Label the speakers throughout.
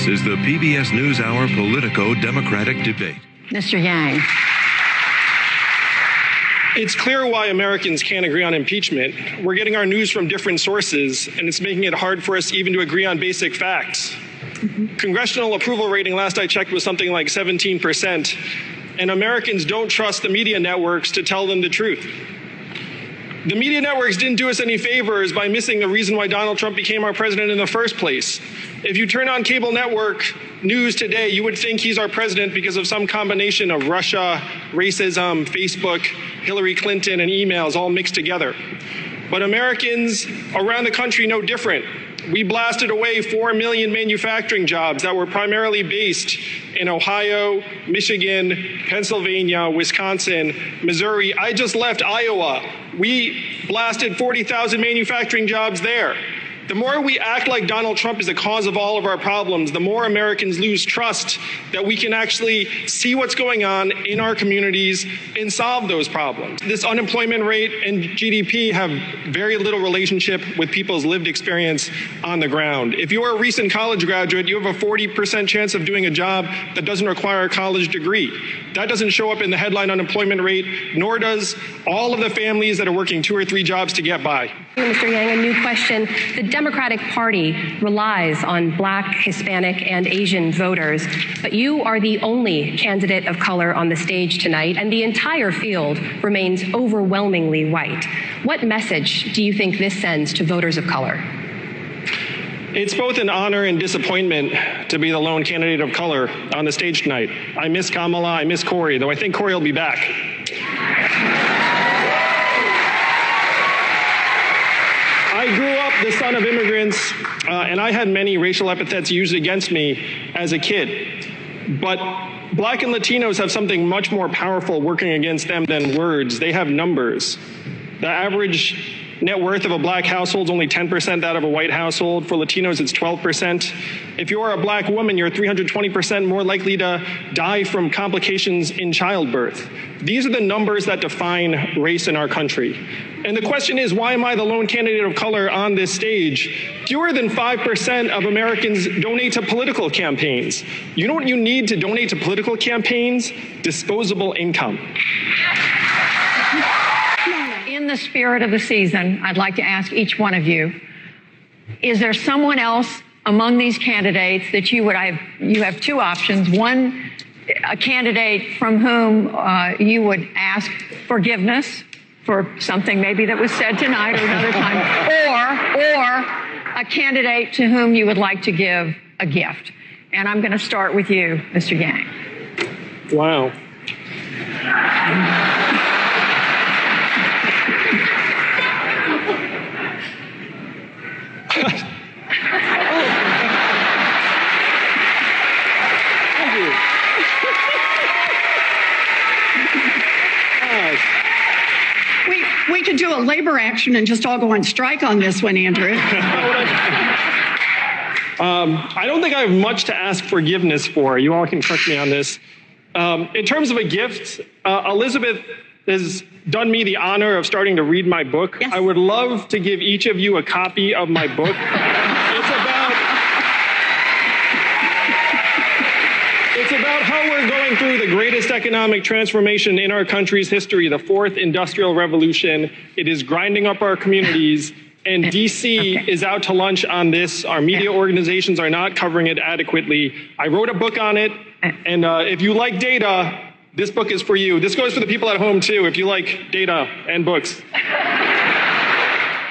Speaker 1: This is the PBS NewsHour Politico-Democratic Debate.
Speaker 2: Mr. Yang.
Speaker 3: It's clear why Americans can't agree on impeachment. We're getting our news from different sources, and it's making it hard for us even to agree on basic facts. Congressional approval rating last I checked was something like 17%, and Americans don't trust the media networks to tell them the truth. The media networks didn't do us any favors by missing the reason why Donald Trump became our president in the first place. If you turn on cable network news today, you would think he's our president because of some combination of Russia, racism, Facebook, Hillary Clinton, and emails all mixed together. But Americans around the country know different. We blasted away 4 million manufacturing jobs that were primarily based in Ohio, Michigan, Pennsylvania, Wisconsin, Missouri. I just left Iowa. We blasted 40,000 manufacturing jobs there. The more we act like Donald Trump is the cause of all of our problems, the more Americans lose trust that we can actually see what's going on in our communities and solve those problems. This unemployment rate and GDP have very little relationship with people's lived experience on the ground. If you're a recent college graduate, you have a 40% chance of doing a job that doesn't require a college degree. That doesn't show up in the headline unemployment rate, nor does all of the families that are working 2 or 3 jobs to get by.
Speaker 2: Mr. Yang, a new question. The Democratic Party relies on Black, Hispanic, and Asian voters, but you are the only candidate of color on the stage tonight, and the entire field remains overwhelmingly white. What message do you think this sends to voters of color?
Speaker 3: It's both an honor and disappointment to be the lone candidate of color on the stage tonight. I miss Kamala, I miss Corey, though I think Corey will be back. I grew up the son of immigrants, and I had many racial epithets used against me as a kid. But Black and Latinos have something much more powerful working against them than words. They have numbers. The average net worth of a Black household is only 10% that of a white household. For Latinos, it's 12%. If you're a Black woman, you're 320% more likely to die from complications in childbirth. These are the numbers that define race in our country. And the question is, why am I the lone candidate of color on this stage? Fewer than 5% of Americans donate to political campaigns. You know what you need to donate to political campaigns? Disposable income.
Speaker 4: In the spirit of the season, I'd like to ask each one of you, is there someone else among these candidates that you have 2 options. One, a candidate from whom you would ask forgiveness for something maybe that was said tonight or another time, or a candidate to whom you would like to give a gift. And I'm going to start with you, Mr. Yang.
Speaker 3: Wow.
Speaker 5: We could do a labor action and just all go on strike on this one, Andrew.
Speaker 3: I don't think I have much to ask forgiveness for. You all can correct me on this. In terms of a gift, Elizabeth has done me the honor of starting to read my book.
Speaker 5: Yes.
Speaker 3: I would love to give each of you a copy of my book. It's about how we're going through the greatest economic transformation in our country's history, the 4th Industrial Revolution. It is grinding up our communities, and DC is out to lunch on this. Our media organizations are not covering it adequately. I wrote a book on it, and if you like data, this book is for you. This goes for the people at home, too, if you like data and books.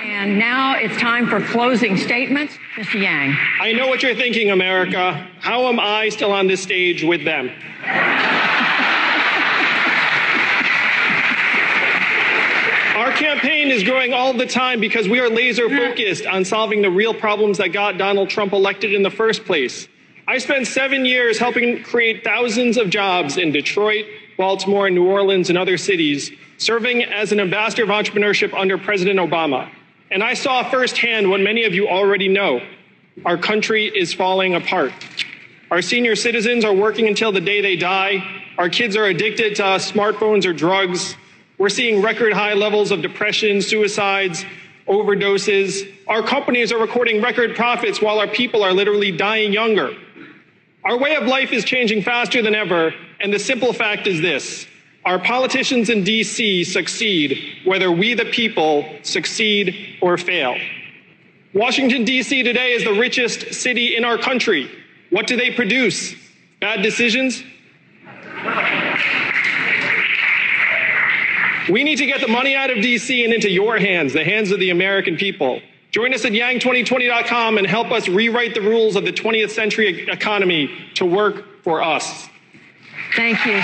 Speaker 4: And now it's time for closing statements. Mr. Yang.
Speaker 3: I know what you're thinking, America. How am I still on this stage with them? Our campaign is growing all the time because we are laser focused on solving the real problems that got Donald Trump elected in the first place. I spent 7 years helping create thousands of jobs in Detroit, Baltimore, New Orleans, and other cities, serving as an ambassador of entrepreneurship under President Obama. And I saw firsthand what many of you already know. Our country is falling apart. Our senior citizens are working until the day they die. Our kids are addicted to smartphones or drugs. We're seeing record high levels of depression, suicides, overdoses. Our companies are recording record profits while our people are literally dying younger. Our way of life is changing faster than ever, and the simple fact is this: our politicians in D.C. succeed whether we, the people, succeed or fail. Washington, D.C. today is the richest city in our country. What do they produce? Bad decisions? We need to get the money out of D.C. and into your hands, the hands of the American people. Join us at yang2020.com and help us rewrite the rules of the 20th century economy to work for us.
Speaker 4: Thank you.